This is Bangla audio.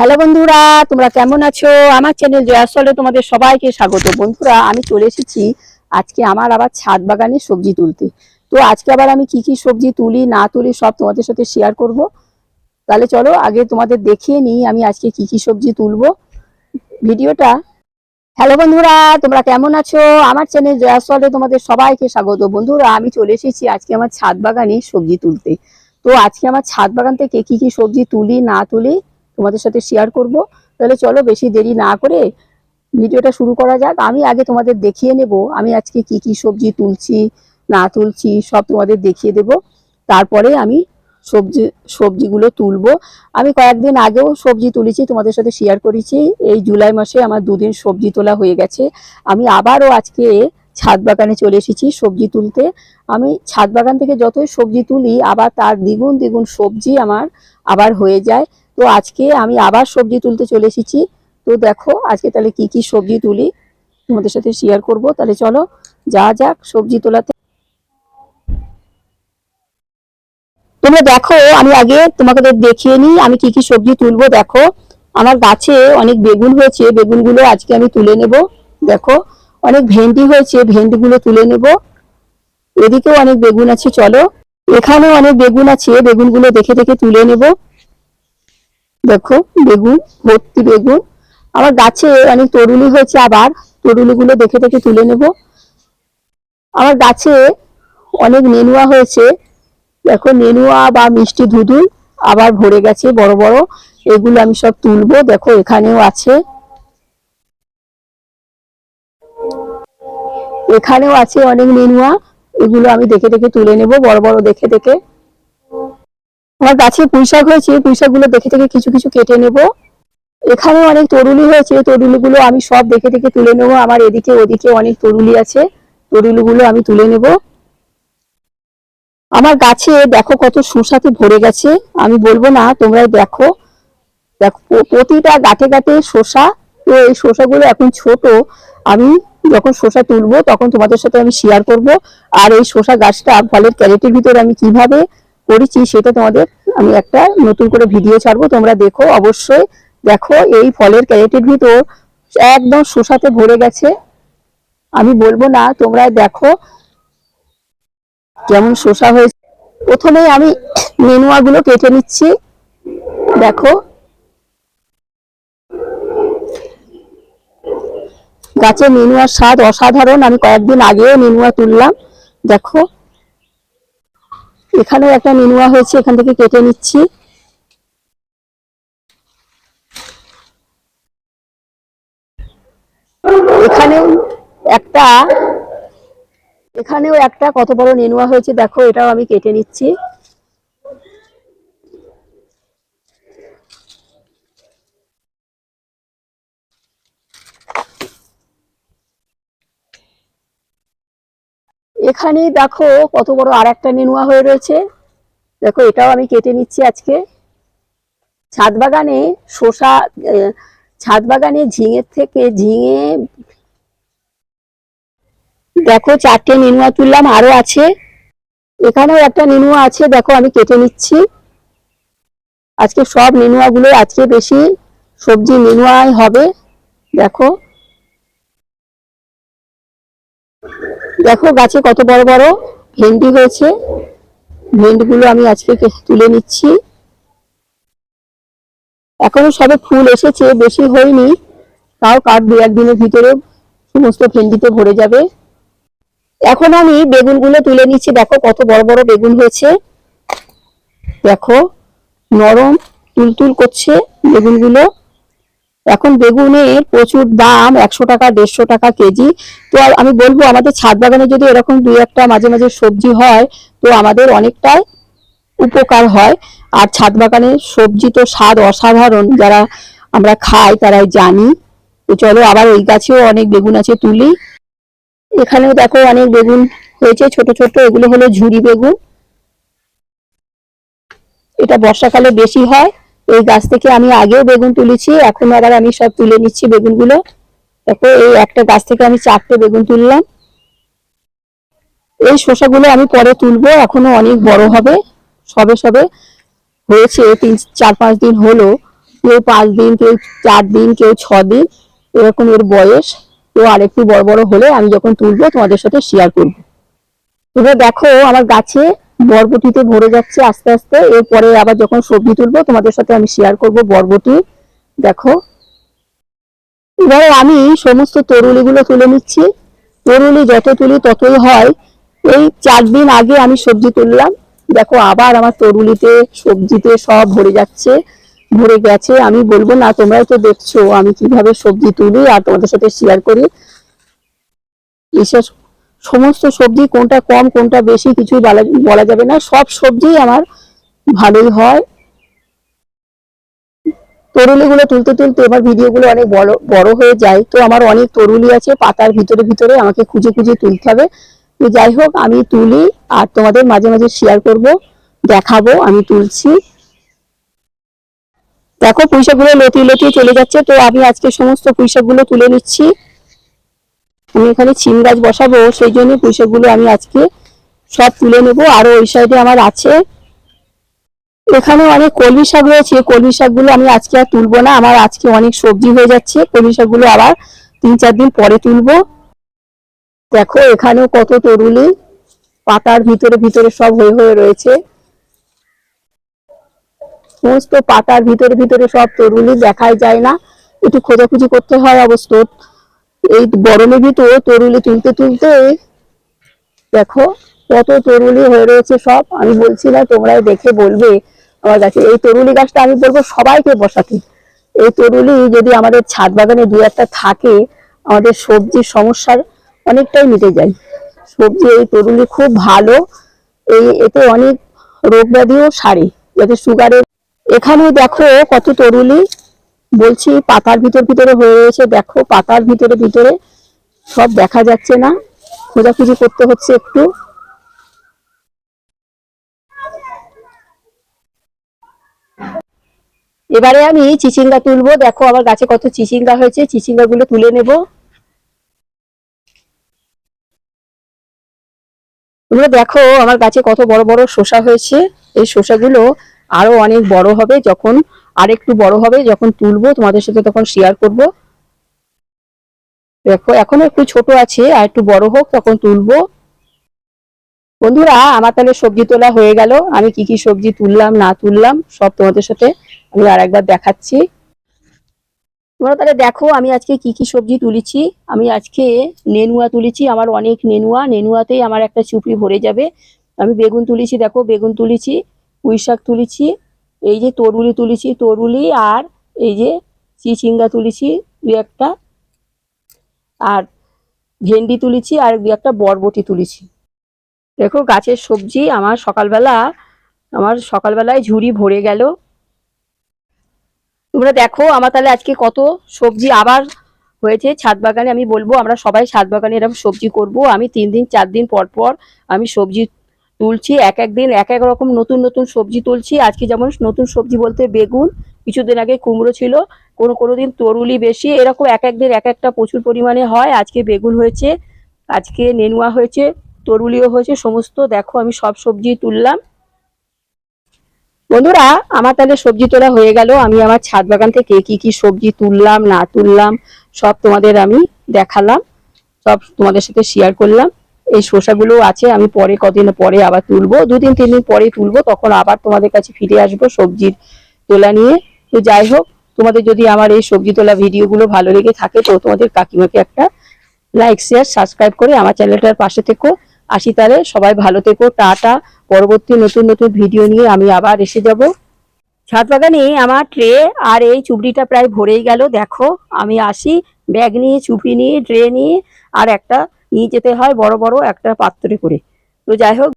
হ্যালো বন্ধুরা, তোমরা কেমন আছো? আমার চ্যানেল জয়াসলে তোমাদের সবাইকে স্বাগত। বন্ধুরা, আমি চলে এসেছি আজকে আমার আবার ছাদ বাগানে সবজি তুলতে। তো আজকে আবার আমি কি কি সবজি তুলি না তুলি সব তোমাদের সাথে শেয়ার করব। তাহলে চলো আগে তোমাদের দেখিয়ে নিই আমি আজকে কি কি সবজি তুলবো ভিডিওটা। হ্যালো বন্ধুরা, তোমরা কেমন আছো? আমার চ্যানেল জয়াসলে তোমাদের সবাইকে স্বাগত। বন্ধুরা, আমি চলে এসেছি আজকে আমার ছাদ বাগানে সবজি তুলতে। তো আজকে আমার ছাদ বাগান থেকে কি কি সবজি তুলি না তুলি তোমাদের সাথে শেয়ার করব। তাহলে চলো বেশি দেরি না করে ভিডিওটা শুরু করা যাক। আমি আগে তোমাদের দেখিয়ে নেব আমি আজকে কি কি সবজি তুলছি না তুলছি সব তোমাদের দেখিয়ে দেব। তারপরে আমি সবজিগুলো তুলবো। আমি কয়েকদিন আগেও সবজি তুলেছি, তোমাদের সাথে শেয়ার করেছি। এই জুলাই মাসে আমার দুদিন সবজি তোলা হয়ে গেছে। আমি আবারও আজকে ছাদ বাগানে চলে এসেছি সবজি তুলতে। আমি ছাদ বাগান থেকে যতই সবজি তুলি আবার তার দ্বিগুণ দ্বিগুণ সবজি আমার আবার হয়ে যায়। তো আজকে আমি আবার সবজি তুলতে চলে এসেছি। তো দেখো আজকে তাহলে কি কি সবজি তুলি তোমাদের সাথে শেয়ার করব। তাহলে চলো যাক সবজি তোলাতে। তোমরা দেখো আমি আগে তোমাকে দেখিয়ে নিই আমি কি কি সবজি তুলবো। দেখো আমার গাছে অনেক বেগুন হয়েছে, বেগুনগুলো আজকে আমি তুলে নেব। দেখো অনেক ভেন্ডি হয়েছে, ভেন্ডিগুলো তুলে নেব। এদিকেও অনেক বেগুন আছে, চলো এখানেও অনেক বেগুন আছে, বেগুনগুলো দেখে দেখে তুলে নেব। দেখো বেগুন, ভর্তি বেগুন। আমার গাছে অনেক তরুলি হয়েছে, আবার তরুলিগুলো দেখে দেখে তুলে নেব। আমার গাছে অনেক নেনুয়া হয়েছে, দেখো নেনুয়া বা মিষ্টি ধুধুল আবার ভরে গেছে বড় বড়। এগুলো আমি সব তুলবো। দেখো এখানেও আছে, এখানেও আছে অনেক নেনুয়া। এগুলো আমি দেখে দেখে তুলে নেব, বড় বড় দেখে দেখে। আমার গাছে পুঁইশাক হয়েছে, পুঁইশাকগুলো দেখে দেখে কিছু কিছু কেটে নেব। এখানেও অনেক তরুলি হয়েছে, তরুলিগুলো আমি সব দেখে দেখে তুলে নেব। আমার এদিকে ওদিকে অনেক তরুলি আছে, তরুলিগুলো আমি তুলে নেব। আমার গাছে দেখো কত শসাতে ভরে গেছে, আমি বলবো না, তোমরা দেখো। দেখো প্রতিটা গাঁটে গাঁটে শসা। তো এই শসাগুলো এখন ছোট, আমি যখন শসা তুলবো তখন তোমাদের সাথে আমি শেয়ার করব। আর এই শসা গাছটা ফলের ক্যারেটের ভিতরে আমি কিভাবে করেছি সেটা তোমাদের আমি একটা নতুন করে ভিডিও ছাড়বো, তোমরা দেখো অবশ্যই। দেখো এই ফলের ক্যারেটের ভিতর একদম শসাতে ভরে গেছে, আমি বলবো না, তোমরা দেখো কেমন শসা হয়েছে। প্রথমে আমি নেনুয়া গুলো কেটে নিচ্ছি। দেখো গাছের নেনুয়ার স্বাদ অসাধারণ, আমি কয়েকদিন আগেও নেনুয়া তুললাম। দেখো এখানেও একটা নেনুয়া হয়েছে, এখান থেকে কেটে নিচ্ছি। এখানেও একটা, এখানেও একটা কত বড় নেনুয়া হয়েছে, দেখো এটাও আমি কেটে নিচ্ছি। এখানে দেখো কত বড় আর একটা নেনুয়া হয়ে রয়েছে, দেখো এটাও আমি কেটে নিচ্ছি আজকে। ছাদ বাগানে শসা, ছাদ বাগানে ঝিঙের থেকে ঝিঙে দেখো চারটে নেনুয়া তুললাম, আরো আছে। এখানেও একটা নেনুয়া আছে, দেখো আমি কেটে নিচ্ছি। আজকে সব নেনুয়া গুলো আজকে বেশি সবজি নেনুয়াই হবে। দেখো দেখো গাছে কত বড় বড় ভেন্ডি হয়েছে, ভেন্ডিগুলো আমি আজকে তুলে নিচ্ছি। এখনো সবে ফুল এসেছে, বেশি হয়নি, তাও কার দু একদিনের ভিতরে সমস্ত ভেন্ডিতে ভরে যাবে। এখন আমি বেগুনগুলো তুলে নিচ্ছি। দেখো কত বড় বড় বেগুন হয়েছে, দেখো নরম তুলতুল করছে বেগুনগুলো। এখন বেগুনের প্রচুর দাম, 100 টাকা 150 টাকা কেজি। তো আমি বলবো আমাদের ছাদ বাগানে যদি এরকম দুই একটা মাঝে মাঝে সবজি হয় তো আমাদের অনেকটাই উপকার হয়। আর ছাদ বাগানের সবজি তো স্বাদ অসাধারণ, যারা আমরা খাই তারাই জানি। তো চলো আবার ওই গাছেও অনেক বেগুন আছে, তুলি। এখানেও দেখো অনেক বেগুন হয়েছে ছোট ছোট, এগুলো হলো ঝুরি বেগুন, এটা বর্ষাকালে বেশি হয়। এই গাছ থেকে আমি আগেও বেগুন তুলেছি, এখন আবার আমি সব তুলে নিচ্ছি বেগুনগুলো। দেখো এই একটা গাছ থেকে আমি 4টে বেগুন তুললাম। এই শসাগুলো আমি পরে তুলবো, এখনো অনেক বড় হবে, সবে সবে হয়েছে, 3-4-5 দিন হলো। কেউ 5 দিন, কেউ 4 দিন, কেউ 6 দিন, এরকম এর বয়স। তো আরেকটু বড় বড় হলে আমি যখন তুলবো তোমাদের সাথে শেয়ার করব। এবার দেখো আমার গাছে বরবটিতে ভরে যাচ্ছে আস্তে আস্তে। এরপরে আবার যখন সবজি তুলবো তোমাদের সাথে আমি শেয়ার করব বরবটি। দেখো এবারে আমি সমস্ত তরুলিগুলো তুলে নিচ্ছি। তরুলি যত তুলি ততই হয়। এই 4 দিন আগে আমি সবজি তুললাম, দেখো আবার আমার তরুলিতে সবজিতে সব ভরে যাচ্ছে, ভরে গেছে। আমি বলবো না, তোমরাই তো দেখছো আমি কিভাবে সবজি তুলি আর তোমাদের সাথে শেয়ার করি। বিশেষ সমস্ত সবজি কোনটা কম কোনটা বেশি কিছুই বলা যাবে না, সব সবজি আমার ভালোই হয়। তরুলিগুলো তুলতে তুলতে এবার ভিডিওগুলো অনেক বড় বড় হয়ে যায়। তো আমার অনেক তরুলি আছে পাতার ভিতরে ভিতরে, আমাকে খুঁজে খুঁজে তুলতে হবে। তো যাই হোক আমি তুলি আর তোমাদের মাঝে মাঝে শেয়ার করব, দেখাবো আমি তুলছি। দেখো পুঁইশাকগুলো লতিয়ে লতিয়ে চলে যাচ্ছে। তো আমি আজকে সমস্ত পুঁইশাকগুলো তুলে নিচ্ছি। আমি এখানে সিম গাছ বসাবো, সেই জন্য পুঁইশাকগুলো আমি আজকে সব তুলে নেব। আরো ওই সাইডে আমার আছে, এখানে অনেক কলমি শাক রয়েছে। কলমি শাকগুলো আমি আজকে আর তুলবো না, আমার আজকে অনেক সবজি হয়ে যাচ্ছে। কলমি শাকগুলো আবার 3-4 দিন পরে তুলবো। দেখো এখানেও কত তরুলি পাতার ভিতরে ভিতরে সব হয়ে হয়ে রয়েছে। সমস্ত পাতার ভিতরে ভিতরে সব তরুলি, দেখাই যায় না, একটু খোঁজাখুঁজি করতে হয় অবশ্য। এই গরমের ভিতরে তরুলি তুলতে তুলতে দেখো কত তরুলি হয়ে রয়েছে সব। আমি বলছি না, তোমরা দেখে বলবে আমার গাছে। এই তরুলি গাছটা আমি বলবো সবাইকে বসাতে। এই তরুলি যদি আমাদের ছাদ বাগানে 2-1টা থাকে, আমাদের সবজির সমস্যার অনেকটাই মিটে যায়। সবজি এই তরুলি খুব ভালো, এতে অনেক রোগ ব্যাধিও সারে, যাতে সুগারের। এখানে দেখো কত তরুলি, বলছি পাতার ভিতর ভিতরে হয়ে রয়েছে। দেখো পাতার ভিতরে ভিতরে সব দেখা যাচ্ছে না, খোঁজাখুঁজি করতে হচ্ছে একটু। এবারে আমি চিচিঙ্গা তুলবো। দেখো আমার গাছে কত চিচিঙ্গা হয়েছে, চিচিঙ্গা গুলো তুলে নেব। তোমরা দেখো আমার গাছে কত বড় বড় শসা হয়েছে। এই শসাগুলো আরো অনেক বড় হবে, যখন আরেকটু বড় হবে যখন তুলবো তোমাদের সাথে তখন শেয়ার করব। দেখো এখনো একটু ছোট আছে, আর একটু বড় হোক তখন তুলবো। বন্ধুরা আমার তাহলে সবজি তোলা হয়ে গেল। আমি কি কি সবজি তুললাম না তুললাম সব তোমাদের সাথে আমি আরেকবার দেখাচ্ছি। তোমরা তাহলে দেখো আমি আজকে কি কি সবজি তুলেছি। আমি আজকে নেনুয়া তুলেছি, আমার অনেক নেনুয়া, নেনুয়াতেই আমার একটা চুপড়ি ভরে যাবে। আমি বেগুন তুলেছি, দেখো বেগুন তুলেছি, পুঁই শাক তুলেছি, এই যে তরুলি তুলেছি তরুলি, আর এই যে চিচিঙ্গা তুলেছি 2-1টা, আর ভেন্ডি তুলেছি, আর 2-1টা বরবটি তুলেছি। দেখো গাছের সবজি আমার সকালবেলায় ঝুড়ি ভরে গেল। তোমরা দেখো আমার তাহলে আজকে কত সবজি আবার হয়েছে ছাদ বাগানে। আমি বলবো আমরা সবাই ছাদ বাগানে এরকম সবজি করব। আমি 3 দিন 4 দিন পর পর আমি সবজি তুলছি, এক এক দিন এক এক রকম নতুন নতুন সবজি তুলছি। আজকে যেমন নতুন সবজি বলতে বেগুন, কিছুদিন আগে কুমড়ো ছিল, কোনো কোনো দিন তরুলি বেশি, এরকম এক এক দিন এক একটা প্রচুর পরিমাণে হয়। আজকে বেগুন হয়েছে, আজকে নেনুয়া হয়েছে, তরুলিও হয়েছে, সমস্ত দেখো আমি সব সবজি তুললাম। বন্ধুরা আমার তাহলে সবজি তোলা হয়ে গেল। আমি আমার ছাদ বাগান থেকে কি কি সবজি তুললাম না তুললাম সব তোমাদের আমি দেখালাম, সব তোমাদের সাথে শেয়ার করলাম। এই শসাগুলো আছে, আমি পরে কদিন পরে আবার তুলবো, 2-3 দিন পরে তুলবো, তখন আবার তোমাদের কাছে ফিরে আসবো সবজির তোলা নিয়ে। তো যাই হোক, তোমাদের যদি আমার এই সবজি তোলা ভিডিওগুলো ভালো লেগে থাকে তো তোমাদের কাকিমাকে একটা লাইক শেয়ার সাবস্ক্রাইব করে আমার চ্যানেলটার পাশে থেকো। আসি তাহলে, সবাই ভালো থেকো, টাটা। পরবর্তী নতুন নতুন ভিডিও নিয়ে আমি আবার এসে যাব। ছাদ বাগানে আমার ট্রে আর এই চুবড়িটা প্রায় ভরেই গেল। দেখো আমি আসি, ব্যাগ নিয়ে, চুপড়ি নিয়ে, ট্রে নিয়ে, আর একটা নিয়ে যেতে হয় বড় বড় একটা পাত্রে করে। তো যাই হোক।